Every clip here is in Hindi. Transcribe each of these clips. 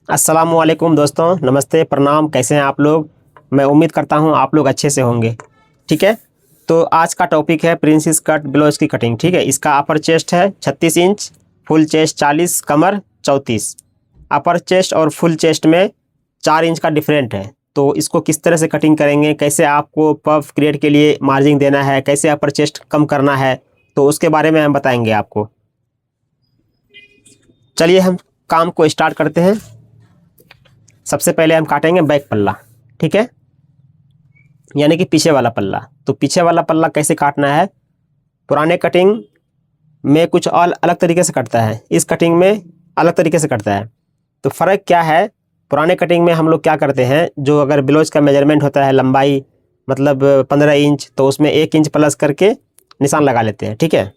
अस्सलामुअलैकुम दोस्तों, नमस्ते, प्रणाम। कैसे हैं आप लोग? मैं उम्मीद करता हूं आप लोग अच्छे से होंगे। ठीक है, तो आज का टॉपिक है प्रिंसेस कट ब्लाउज की कटिंग। ठीक है, इसका अपर चेस्ट है 36 इंच, फुल चेस्ट 40, कमर 34। अपर चेस्ट और फुल चेस्ट में 4 इंच का डिफरेंट है। तो इसको किस तरह से कटिंग करेंगे, कैसे आपको पफ क्रिएट के लिए मार्जिन देना है, कैसे अपर चेस्ट कम करना है, तो उसके बारे में हम बताएंगे आपको। चलिए हम काम को स्टार्ट करते हैं। सबसे पहले हम काटेंगे बैक पल्ला। ठीक है, यानी कि पीछे वाला पल्ला। तो पीछे वाला पल्ला कैसे काटना है? पुराने कटिंग में कुछ और अलग तरीके से कटता है, इस कटिंग में अलग तरीके से कटता है। तो फ़र्क क्या है? पुराने कटिंग में हम लोग क्या करते हैं, जो अगर ब्लाउज का मेजरमेंट होता है लंबाई मतलब 15 इंच, तो उसमें 1 इंच प्लस करके निशान लगा लेते हैं। ठीक है,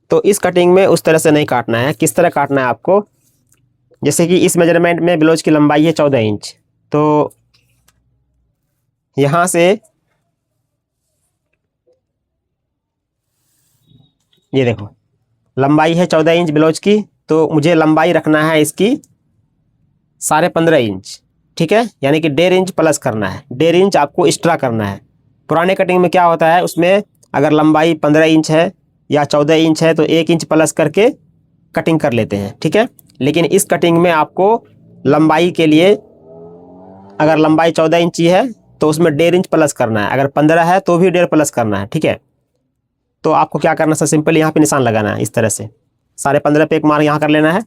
तो इस कटिंग में उस तरह से नहीं काटना है। किस तरह काटना है आपको? जैसे कि इस मेजरमेंट में ब्लाउज की लंबाई है 14 इंच, तो यहाँ से ये देखो लंबाई है 14 इंच ब्लाउज की, तो मुझे लंबाई रखना है इसकी 15.5 इंच। ठीक है, यानी कि 1.5 इंच प्लस करना है, 1.5 इंच आपको एक्स्ट्रा करना है। पुराने कटिंग में क्या होता है, उसमें अगर लंबाई 15 इंच है या 14 इंच है तो 1 इंच प्लस करके कटिंग कर लेते हैं। ठीक है, लेकिन इस कटिंग में आपको लंबाई के लिए, अगर लंबाई 14 इंच ही है तो उसमें 1.5 इंच प्लस करना है, अगर 15 है तो भी 1.5 प्लस करना है। ठीक है, तो आपको क्या करना है, सिंपल यहाँ पे निशान लगाना है इस तरह से। 15.5 पे एक मार्क यहाँ कर लेना है,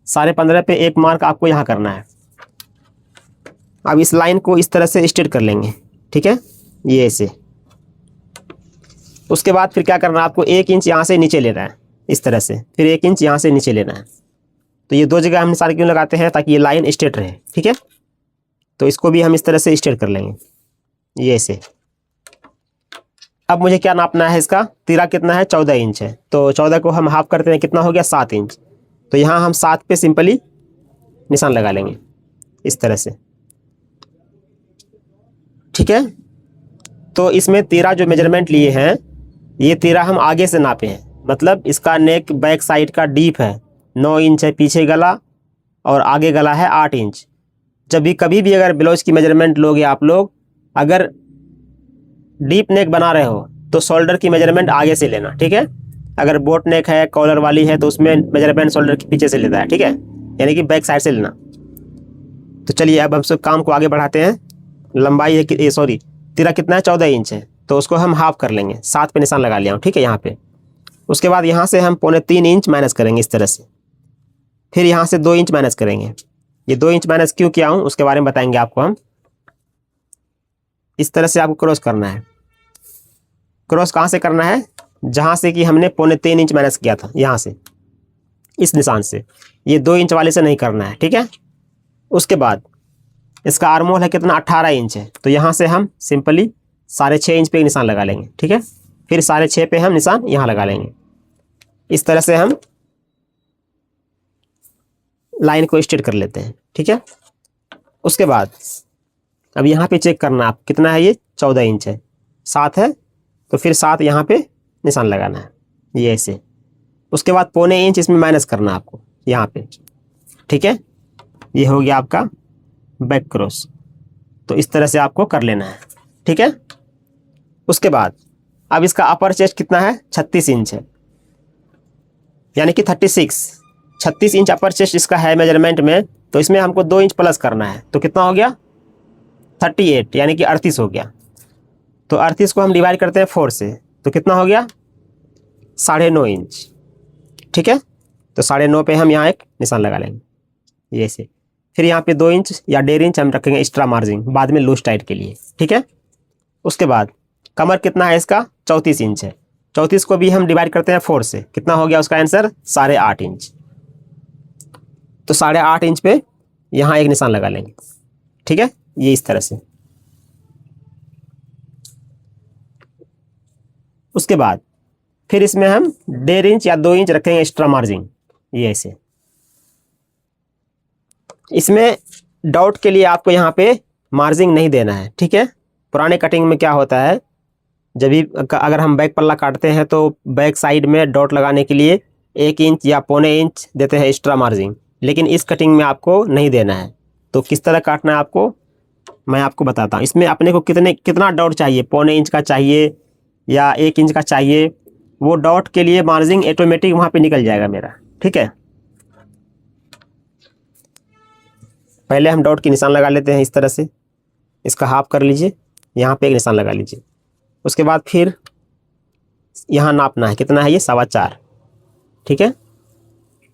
15.5 पे एक मार्क आपको यहाँ करना है। अब इस लाइन को इस तरह से स्ट्रेट कर लेंगे। ठीक है, ये ऐसे। उसके बाद फिर क्या करना है, आपको 1 इंच यहाँ से नीचे लेना है इस तरह से, फिर 1 इंच यहाँ से नीचे लेना है। तो ये 2 जगह हम निशान क्यों लगाते हैं? ताकि ये लाइन स्ट्रेट रहे। ठीक है, तो इसको भी हम इस तरह से स्ट्रेट कर लेंगे, ये ऐसे। अब मुझे क्या नापना है, इसका तिरा कितना है? 14 इंच है, तो 14 को हम हाफ करते हैं, कितना हो गया? 7 इंच। तो यहाँ हम 7 पे सिंपली निशान लगा लेंगे इस तरह से। ठीक है, तो इसमें तिरा जो मेजरमेंट लिए हैं, ये तिरा हम आगे से नापे हैं। मतलब इसका नेक बैक साइड का डीप है 9 इंच है, पीछे गला और आगे गला है 8 इंच। जब भी कभी भी अगर ब्लाउज की मेजरमेंट लोगे आप लोग, अगर डीप नेक बना रहे हो तो शोल्डर की मेजरमेंट आगे से लेना। ठीक है, अगर बोट नेक है, कॉलर वाली है, तो उसमें मेजरमेंट शोल्डर के पीछे से लेता है। ठीक है, यानी कि बैक साइड से लेना। तो चलिए अब हम सब काम को आगे बढ़ाते हैं। लंबाई है कि सॉरी तिरा कितना है? 14 इंच है, तो उसको हम हाफ कर लेंगे, 7 पे निशान लगा लिया हूँ। ठीक है, यहाँ पे। उसके बाद यहाँ से हम 2.25 इंच माइनस करेंगे इस तरह से, फिर यहाँ से 2 इंच माइनस करेंगे। ये 2 इंच माइनस क्यों किया हूँ उसके बारे में बताएंगे आपको हम। इस तरह से आपको क्रॉस करना है। क्रॉस कहाँ से करना है? जहाँ से कि हमने 3.25 इंच माइनस किया था, यहाँ से, इस निशान से। ये 2 इंच वाले से नहीं करना है। ठीक है, उसके बाद इसका आर्मोल है कितना? 18 इंच है, तो यहाँ से हम सिंपली 6.5 इंच पे निशान लगा लेंगे। ठीक है, फिर 6.5 पे हम निशान यहाँ लगा लेंगे। इस तरह से हम लाइन को स्ट्रेट कर लेते हैं। ठीक है, उसके बाद अब यहाँ पे चेक करना आप कितना है, ये 14 इंच है, 7 है, तो फिर 7 यहाँ पे निशान लगाना है, ये ऐसे। उसके बाद 0.25 इंच इसमें माइनस करना आपको यहाँ पे। ठीक है, ये हो गया आपका बैक क्रॉस। तो इस तरह से आपको कर लेना है। ठीक है, उसके बाद अब इसका अपर चेस्ट कितना है? 36 इंच है, यानी कि 36 इंच अपर चेस्ट इसका है मेजरमेंट में। तो इसमें हमको 2 इंच प्लस करना है, तो कितना हो गया? 38, यानी कि 38 हो गया। तो 38 को हम डिवाइड करते हैं 4 से, तो कितना हो गया? 9.5 इंच। ठीक है, तो 9.5 पे हम यहाँ एक निशान लगा लेंगे, ये से। फिर यहाँ पे 2 इंच या 1.5 इंच हम रखेंगे एक्स्ट्रा मार्जिन बाद में लूज टाइट के लिए। ठीक है, उसके बाद कमर कितना है इसका? 34 इंच है, 34 को भी हम डिवाइड करते हैं 4 से, कितना हो गया उसका आंसर? 8.5 इंच। तो 8.5 इंच पे यहाँ एक निशान लगा लेंगे। ठीक है, ये इस तरह से। उसके बाद फिर इसमें हम 1.5 इंच या 2 इंच रखेंगे एक्स्ट्रा मार्जिन, ये ऐसे। इसमें डॉट के लिए आपको यहाँ पे मार्जिन नहीं देना है। ठीक है, पुराने कटिंग में क्या होता है, जब भी अगर हम बैक पल्ला काटते हैं तो बैक साइड में डॉट लगाने के लिए 1 इंच या 0.25 इंच देते हैं एक्स्ट्रा मार्जिन। लेकिन इस कटिंग में आपको नहीं देना है। तो किस तरह काटना है आपको मैं आपको बताता हूँ। इसमें अपने को कितना डॉट चाहिए, 0.25 इंच का चाहिए या 1 इंच का चाहिए, वो डॉट के लिए मार्जिंग ऑटोमेटिक वहाँ पे निकल जाएगा मेरा। ठीक है, पहले हम डॉट की निशान लगा लेते हैं इस तरह से, इसका हाफ कर लीजिए, यहाँ पे एक निशान लगा लीजिए। उसके बाद फिर यहाँ नापना है, कितना है ये 4.25। ठीक है,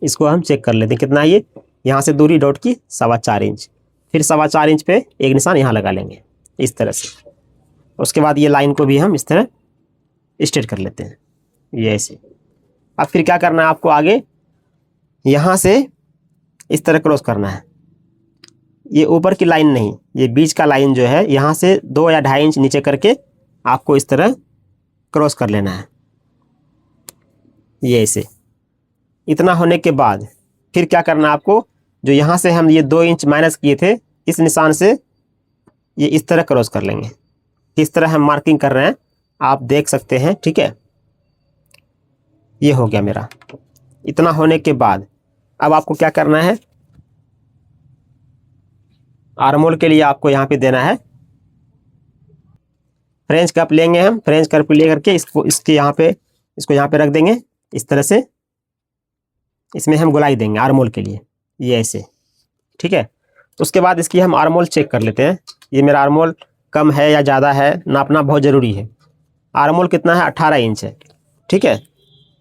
इसको हम चेक कर लेते हैं कितना है ये। यहाँ से दूरी डॉट की 4.25 इंच, फिर 4.25 इंच पे एक निशान यहाँ लगा लेंगे इस तरह से। उसके बाद ये लाइन को भी हम इस तरह स्ट्रेट कर लेते हैं, ये ऐसे। अब फिर क्या करना है आपको, आगे यहाँ से इस तरह क्रॉस करना है। ये ऊपर की लाइन नहीं, ये बीच का लाइन जो है यहाँ से 2 या 2.5 इंच नीचे करके आपको इस तरह क्रॉस कर लेना है, ये ऐसे। इतना होने के बाद फिर क्या करना है आपको, जो यहाँ से हम ये 2 इंच माइनस किए थे, इस निशान से ये इस तरह क्रॉस कर लेंगे। किस तरह हम मार्किंग कर रहे हैं आप देख सकते हैं। ठीक है, ये हो गया मेरा। इतना होने के बाद अब आपको क्या करना है, आर्मोल के लिए आपको यहाँ पे देना है फ्रेंच कप लेंगे हम। फ्रेंच कप ले करके इसको यहाँ पे रख देंगे इस तरह से। इसमें हम गोलाई देंगे आर्मोल के लिए, ये ऐसे। ठीक है, तो उसके बाद इसकी हम आर्मोल चेक कर लेते हैं। ये मेरा आर्मोल कम है या ज़्यादा है, नापना बहुत ज़रूरी है। आर्मोल कितना है, 18 इंच है। ठीक है,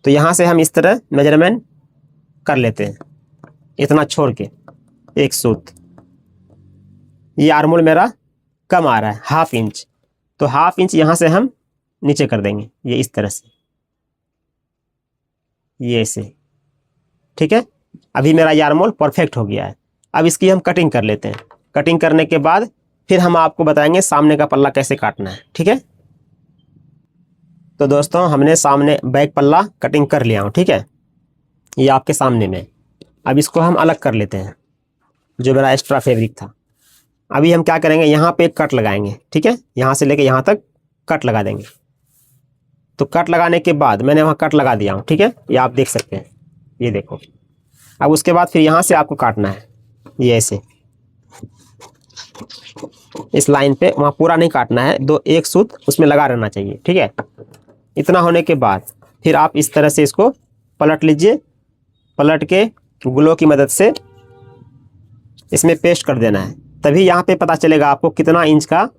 तो यहाँ से हम इस तरह मेजरमेंट कर लेते हैं, इतना छोड़ के एक सूत। ये आर्मोल मेरा कम आ रहा है 1/2 इंच, तो 1/2 इंच यहाँ से हम नीचे कर देंगे, ये इस तरह से, ये ऐसे। ठीक है, अभी मेरा ये आर्मोल परफेक्ट हो गया है। अब इसकी हम कटिंग कर लेते हैं। कटिंग करने के बाद फिर हम आपको बताएंगे सामने का पल्ला कैसे काटना है। ठीक है, तो दोस्तों हमने सामने बैक पल्ला कटिंग कर लिया हूँ। ठीक है, ये आपके सामने में। अब इसको हम अलग कर लेते हैं, जो मेरा एक्स्ट्रा फैब्रिक था। अभी हम क्या करेंगे, यहाँ पे एक कट लगाएंगे। ठीक है, यहाँ से लेके यहाँ तक कट लगा देंगे। तो कट लगाने के बाद मैंने वहाँ कट लगा दिया हूँ। ठीक है, ये आप देख सकते हैं, ये देखो। अब उसके बाद फिर यहाँ से आपको काटना है, ये ऐसे इस लाइन पे। वहाँ पूरा नहीं काटना है, एक सूत उसमें लगा रहना चाहिए। ठीक है, इतना होने के बाद फिर आप इस तरह से इसको पलट लीजिए। पलट के ग्लो की मदद से इसमें पेस्ट कर देना है, तभी यहाँ पे पता चलेगा आपको कितना इंच का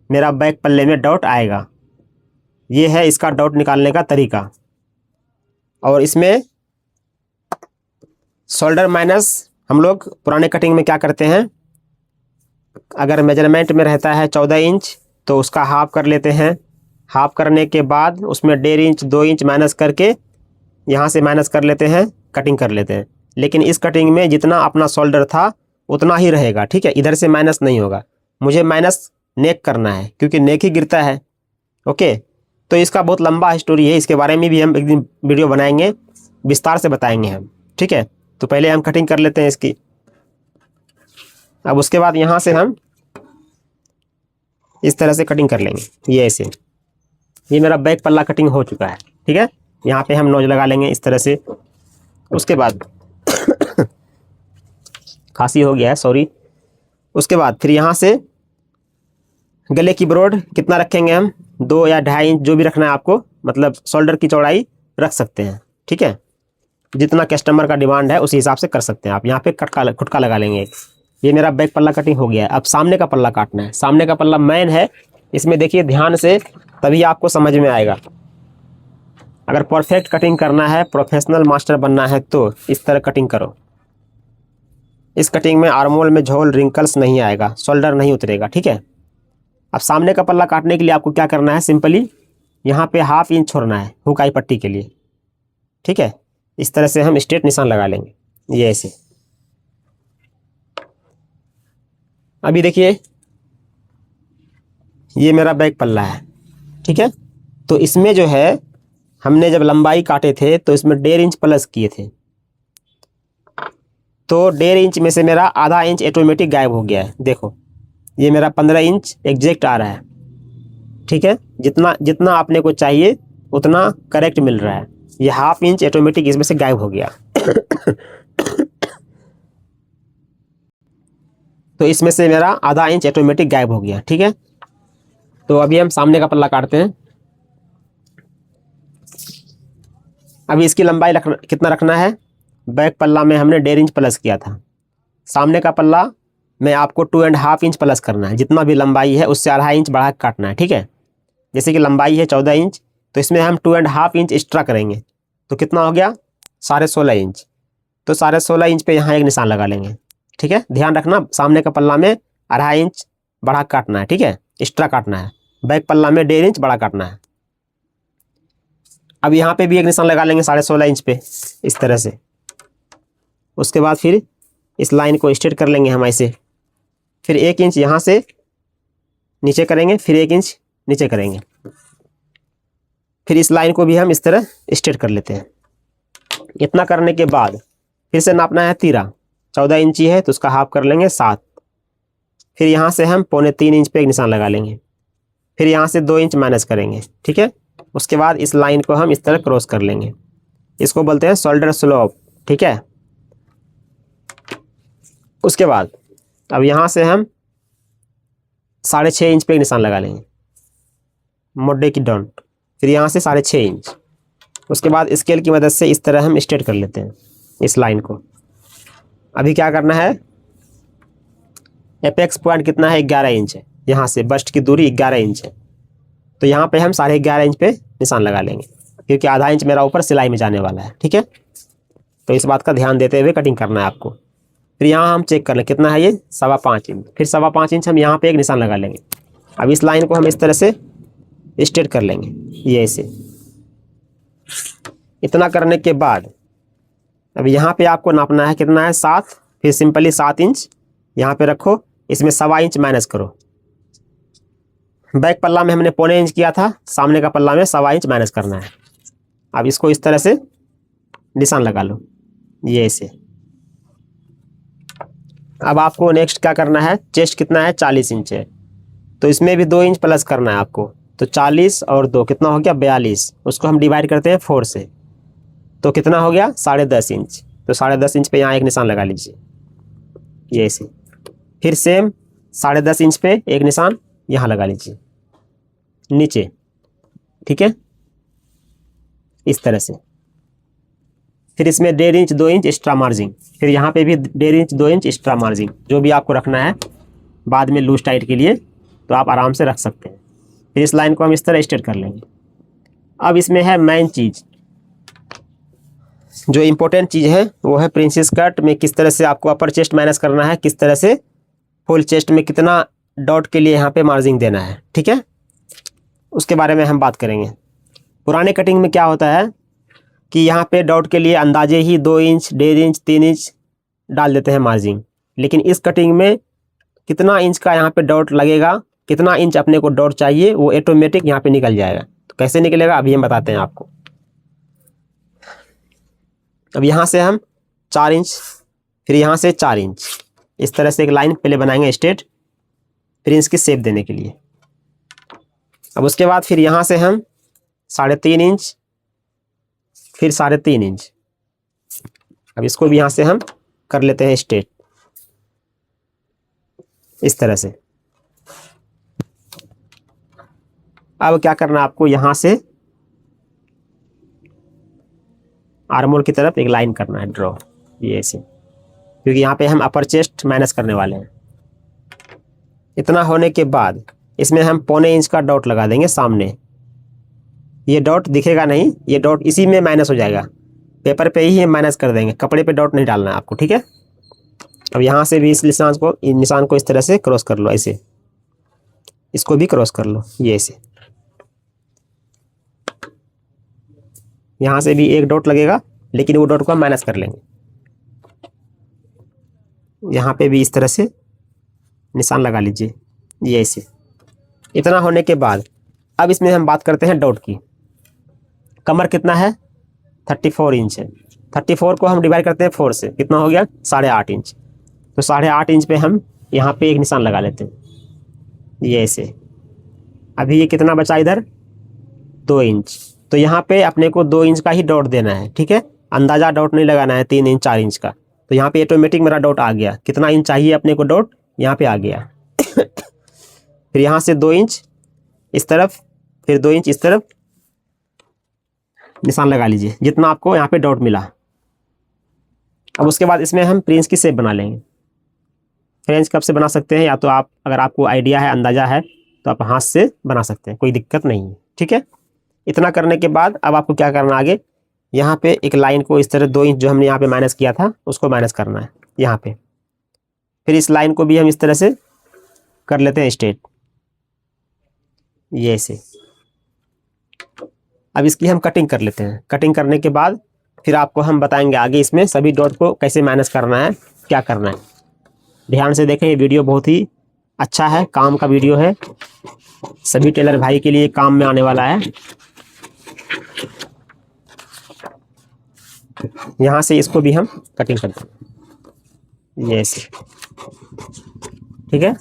मेरा बैक पल्ले में डॉट आएगा। ये है इसका डॉट निकालने का तरीका। और इसमें शोल्डर माइनस हम लोग पुराने कटिंग में क्या करते हैं, अगर मेजरमेंट में रहता है 14 इंच तो उसका हाफ कर लेते हैं। हाफ करने के बाद उसमें 1.5 इंच 2 इंच माइनस करके यहाँ से माइनस कर लेते हैं, कटिंग कर लेते हैं। लेकिन इस कटिंग में जितना अपना शोल्डर था उतना ही रहेगा। ठीक है, इधर से माइनस नहीं होगा। मुझे माइनस नेक करना है क्योंकि नेक ही गिरता है। ओके, तो इसका बहुत लंबा स्टोरी है, इसके बारे में भी हम एक दिन वीडियो बनाएंगे, विस्तार से बताएंगे हम। ठीक है, तो पहले हम कटिंग कर लेते हैं इसकी। अब उसके बाद यहाँ से हम इस तरह से कटिंग कर लेंगे, ये ऐसे। ये मेरा बैक पल्ला कटिंग हो चुका है। ठीक है, यहाँ पे हम नोज लगा लेंगे इस तरह से। उसके बाद खांसी हो गया है, सॉरी। उसके बाद फिर यहाँ से गले की ब्रॉड कितना रखेंगे हम, 2 या 2.5 इंच, जो भी रखना है आपको, मतलब शोल्डर की चौड़ाई रख सकते हैं। ठीक है, जितना कस्टमर का डिमांड है उसी हिसाब से कर सकते हैं आप। यहाँ पे खुटका लगा लेंगे एक। ये मेरा बैक पल्ला कटिंग हो गया है। अब सामने का पल्ला काटना है। सामने का पल्ला मेन है, इसमें देखिए ध्यान से, तभी आपको समझ में आएगा। अगर परफेक्ट कटिंग करना है, प्रोफेशनल मास्टर बनना है, तो इस तरह कटिंग करो। इस कटिंग में आर्मोल में झोल रिंकल्स नहीं आएगा, शोल्डर नहीं उतरेगा। ठीक है, अब सामने का पल्ला काटने के लिए आपको क्या करना है, सिंपली यहाँ पे 1/2 इंच छोड़ना है हुकाई पट्टी के लिए। ठीक है, इस तरह से हम स्ट्रेट निशान लगा लेंगे, ये ऐसे। अभी देखिए ये मेरा बैक पल्ला है। ठीक है, तो इसमें जो है हमने जब लंबाई काटे थे तो इसमें 1.5 इंच प्लस किए थे, तो 1.5 इंच में से मेरा आधा इंच ऑटोमेटिक गायब हो गया है। देखो ये मेरा 15 इंच एग्जैक्ट आ रहा है। ठीक है, जितना आपने को चाहिए उतना करेक्ट मिल रहा है। ये 1/2 इंच ऑटोमेटिक इसमें से गायब हो गया। तो इसमें से मेरा आधा इंच ऑटोमेटिक गायब हो गया। ठीक है, तो अभी हम सामने का पल्ला काटते हैं। अभी इसकी लंबाई कितना रखना है, बैक पल्ला में हमने 1.5 इंच प्लस किया था, सामने का पल्ला में आपको 2.5 इंच प्लस करना है। जितना भी लंबाई है उससे 2.5 इंच बढ़ा के काटना है। ठीक है, जैसे कि लंबाई है 14 इंच, तो इसमें हम 2.5 इंच एक्स्ट्रा करेंगे, तो कितना हो गया 16.5 इंच। तो 16.5 इंच पे यहाँ एक निशान लगा लेंगे। ठीक है, ध्यान रखना सामने का पल्ला में 2.5 इंच बढ़ा काटना है। ठीक है, एक्स्ट्रा काटना है, बैक पल्ला में 1.5 इंच बड़ा काटना है। अब यहाँ पे भी एक निशान लगा लेंगे 16.5 इंच पे, इस तरह से। उसके बाद फिर इस लाइन को स्ट्रेट कर लेंगे हम ऐसे, फिर 1 इंच यहाँ से नीचे करेंगे, फिर 1 इंच नीचे करेंगे, फिर इस लाइन को भी हम इस तरह स्ट्रेट कर लेते हैं। इतना करने के बाद फिर से नापना है तीरा, 14 इंची है तो उसका हाफ कर लेंगे 7। फिर यहाँ से हम 2.25 इंच पे एक निशान लगा लेंगे, फिर यहाँ से 2 इंच माइनस करेंगे। ठीक है, उसके बाद इस लाइन को हम इस तरह क्रॉस कर लेंगे, इसको बोलते हैं शोल्डर स्लोप। ठीक है, उसके बाद अब यहाँ से हम 6.5 इंच पे एक निशान लगा लेंगे, मोटे की डॉट, फिर यहाँ से 6.5 इंच। उसके बाद स्केल की मदद से इस तरह हम स्ट्रेट कर लेते हैं इस लाइन को। अभी क्या करना है, एपेक्स पॉइंट कितना है 11 इंच है, यहाँ से बस्ट की दूरी 11 इंच है, तो यहाँ पे हम 11.5 इंच पे निशान लगा लेंगे, क्योंकि आधा इंच मेरा ऊपर सिलाई में जाने वाला है। ठीक है, तो इस बात का ध्यान देते हुए कटिंग करना है आपको। फिर यहाँ हम चेक कर लें कितना है, ये 5.25 इंच, फिर 5.25 इंच हम यहाँ पे एक निशान लगा लेंगे। अब इस लाइन को हम इस तरह से स्ट्रेट कर लेंगे, ये ऐसे। इतना करने के बाद अब यहाँ पे आपको नापना है कितना है 7, फिर सिंपली 7 इंच यहाँ पे रखो, इसमें 1.25 इंच माइनस करो। बैक पल्ला में हमने 0.25 इंच किया था, सामने का पल्ला में 1.25 इंच माइनस करना है। अब इसको इस तरह से निशान लगा लो, ये ऐसे। अब आपको नेक्स्ट क्या करना है, चेस्ट कितना है 40 इंच है, तो इसमें भी 2 इंच प्लस करना है आपको, तो 40 और 2 कितना हो गया 42। उसको हम डिवाइड करते हैं 4 से, तो कितना हो गया 10.5 इंच। तो 10.5 इंच पे यहाँ एक निशान लगा लीजिए, ये ऐसे। फिर सेम 10.5 इंच पे एक निशान यहाँ लगा लीजिए नीचे। ठीक है, इस तरह से। फिर इसमें 1.5 इंच 2 इंच एक्स्ट्रा मार्जिन, फिर यहाँ पे भी 1.5 इंच 2 इंच एक्स्ट्रा मार्जिन, जो भी आपको रखना है बाद में लूज टाइट के लिए, तो आप आराम से रख सकते हैं। फिर इस लाइन को हम इस तरह स्ट्रेट कर लेंगे। अब इसमें है मेन चीज़, जो इम्पोर्टेंट चीज़ है वो है प्रिंसेस कट में किस तरह से आपको अपर चेस्ट माइनस करना है, किस तरह से फुल चेस्ट में कितना डॉट के लिए यहाँ पे मार्जिन देना है। ठीक है, उसके बारे में हम बात करेंगे। पुराने कटिंग में क्या होता है कि यहाँ पे डॉट के लिए अंदाजे ही 2 इंच 1.5 इंच 3 इंच डाल देते हैं मार्जिन, लेकिन इस कटिंग में कितना इंच का यहाँ पे डॉट लगेगा, कितना इंच अपने को डॉट चाहिए, वो ऑटोमेटिक यहाँ पे निकल जाएगा। तो कैसे निकलेगा अभी हम बताते हैं आपको। अब यहाँ से हम 4 इंच, फिर यहाँ से 4 इंच, इस तरह से एक लाइन पहले बनाएंगे स्ट्रेट, फिर इसकी शेप देने के लिए। अब उसके बाद फिर यहाँ से हम 3.5 इंच, फिर 3.5 इंच। अब इसको भी यहाँ से हम कर लेते हैं स्ट्रेट, इस तरह से। अब क्या करना है आपको, यहाँ से आर्मोल की तरफ एक लाइन करना है ड्रॉ, ये ऐसे, क्योंकि यहाँ पे हम अपर चेस्ट माइनस करने वाले हैं। इतना होने के बाद इसमें हम 0.25 इंच का डॉट लगा देंगे सामने। ये डॉट दिखेगा नहीं, ये डॉट इसी में माइनस हो जाएगा, पेपर पे ही माइनस कर देंगे, कपड़े पे डॉट नहीं डालना है आपको। ठीक है, अब यहाँ से भी इस निशान को इस तरह से क्रॉस कर लो ऐसे, इसको भी क्रॉस कर लो, ये ऐसे। यहाँ से भी एक डॉट लगेगा, लेकिन वो डॉट को हम माइनस कर लेंगे। यहाँ पे भी इस तरह से निशान लगा लीजिए, ये ऐसे। इतना होने के बाद अब इसमें हम बात करते हैं डॉट की। कमर कितना है 34 इंच है, 34 को हम डिवाइड करते हैं 4 से, कितना हो गया 8.5 इंच। तो 8.5 इंच पे हम यहाँ पे एक निशान लगा लेते हैं, ये ऐसे। अभी ये कितना बचा इधर 2 इंच, तो यहाँ पे अपने को 2 इंच का ही डॉट देना है। ठीक है, अंदाजा डॉट नहीं लगाना है 3 इंच 4 इंच का। तो यहाँ पे ऑटोमेटिक मेरा डॉट आ गया। कितना इंच चाहिए अपने को डॉट, यहाँ पे आ गया। फिर यहाँ से 2 इंच इस तरफ, फिर 2 इंच इस तरफ निशान लगा लीजिए, जितना आपको यहाँ पे डॉट मिला। अब उसके बाद इसमें हम फ्रेंच की शेप बना लेंगे। फ्रेंच कब से बना सकते हैं, या तो आप अगर आपको आइडिया है, अंदाजा है, तो आप हाथ से बना सकते हैं, कोई दिक्कत नहीं है। ठीक है, इतना करने के बाद अब आपको क्या करना आगे, यहाँ पे एक लाइन को इस तरह 2 इंच जो हमने यहाँ पे माइनस किया था उसको माइनस करना है यहाँ पे। फिर इस लाइन को भी हम इस तरह से कर लेते हैं स्ट्रेट, ये ऐसे। अब इसकी हम कटिंग कर लेते हैं। कटिंग करने के बाद फिर आपको हम बताएंगे आगे इसमें सभी डॉट को कैसे माइनस करना है, क्या करना है। ध्यान से देखें, ये वीडियो बहुत ही अच्छा है, काम का वीडियो है, सभी टेलर भाई के लिए काम में आने वाला है। यहाँ से इसको भी हम कटिंग करते हैं, ये ऐसे। ठीक है,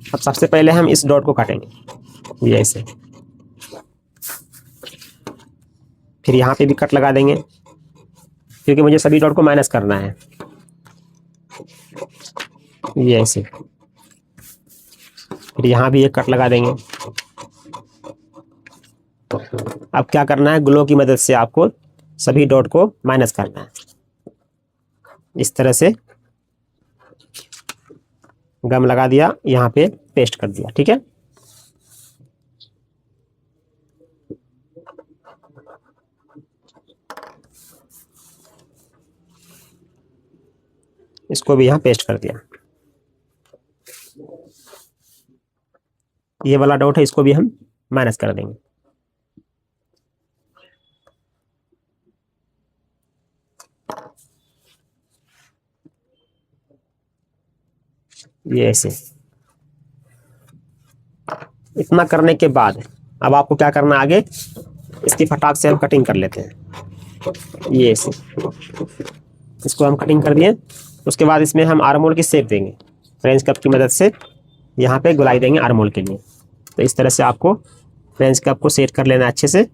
अब सबसे पहले हम इस डॉट को काटेंगे, ये ऐसे। फिर यहाँ पे भी कट लगा देंगे, क्योंकि मुझे सभी डॉट को माइनस करना है, ये ऐसे। फिर यहाँ भी एक कट लगा देंगे। अब क्या करना है, ग्लो की मदद से आपको सभी डॉट को माइनस करना है। इस तरह से गम लगा दिया, यहाँ पे पेस्ट कर दिया। ठीक है, इसको भी यहाँ पेस्ट कर दिया। ये वाला डॉट है, इसको भी हम माइनस कर देंगे। ये ऐसे। इतना करने के बाद अब आपको क्या करना है आगे, इसकी फटाक से हम कटिंग कर लेते हैं, ये ऐसे। इसको हम कटिंग कर दिए। उसके बाद इसमें हम आर्महोल की शेप देंगे, फ्रेंच कप की मदद से यहाँ पे गुलाई देंगे आर्महोल के लिए। तो इस तरह से आपको फ्रेंच कप को सेट कर लेना है अच्छे से,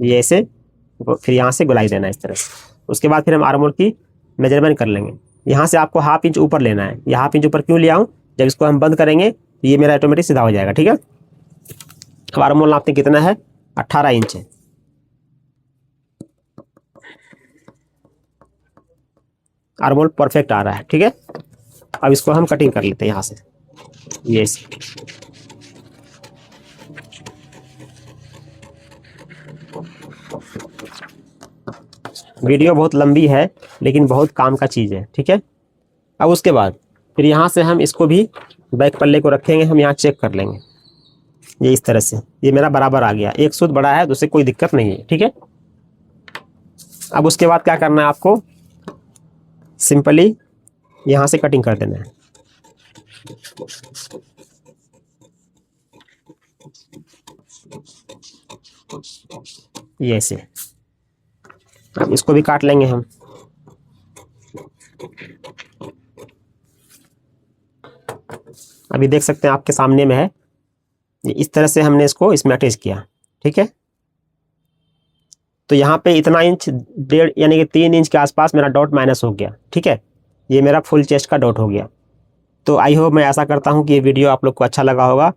ये ऐसे। फिर यहाँ से गुलाई देना है इस तरह से। उसके बाद फिर हम आर्महोल की मेजरमेंट कर लेंगे। यहाँ से आपको ½ इंच ऊपर लेना है। ये ½ इंच ऊपर क्यों ले आऊँ, जब इसको हम बंद करेंगे तो ये मेरा ऑटोमेटिक सीधा हो जाएगा। ठीक है, अब आर्महोल नापते कितना है, 18 इंच है। आर्महोल परफेक्ट आ रहा है। ठीक है, अब इसको हम कटिंग कर लेते हैं यहाँ से, ये वीडियो बहुत लंबी है लेकिन बहुत काम का चीज़ है। ठीक है, अब उसके बाद फिर यहाँ से हम इसको भी बैक पल्ले को रखेंगे, हम यहाँ चेक कर लेंगे, ये इस तरह से। ये मेरा बराबर आ गया, एक सूत बड़ा है तो उससे कोई दिक्कत नहीं है। ठीक है, अब उसके बाद क्या करना है आपको, सिंपली यहाँ से कटिंग कर देना है, ये ऐसे। अब इसको भी काट लेंगे हम। अभी देख सकते हैं आपके सामने में है, ये इस तरह से हमने इसको इसमें अटैच किया। ठीक है, तो यहाँ पे इतना इंच 1.5 यानी कि 3 इंच के आसपास मेरा डॉट माइनस हो गया। ठीक है, ये मेरा फुल चेस्ट का डॉट हो गया। तो आई होप, मैं ऐसा करता हूँ कि ये वीडियो आप लोग को अच्छा लगा होगा।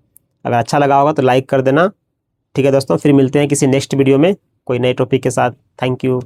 अगर अच्छा लगा होगा तो लाइक कर देना। ठीक है दोस्तों, फिर मिलते हैं किसी नेक्स्ट वीडियो में कोई नए टॉपिक के साथ। Thank you.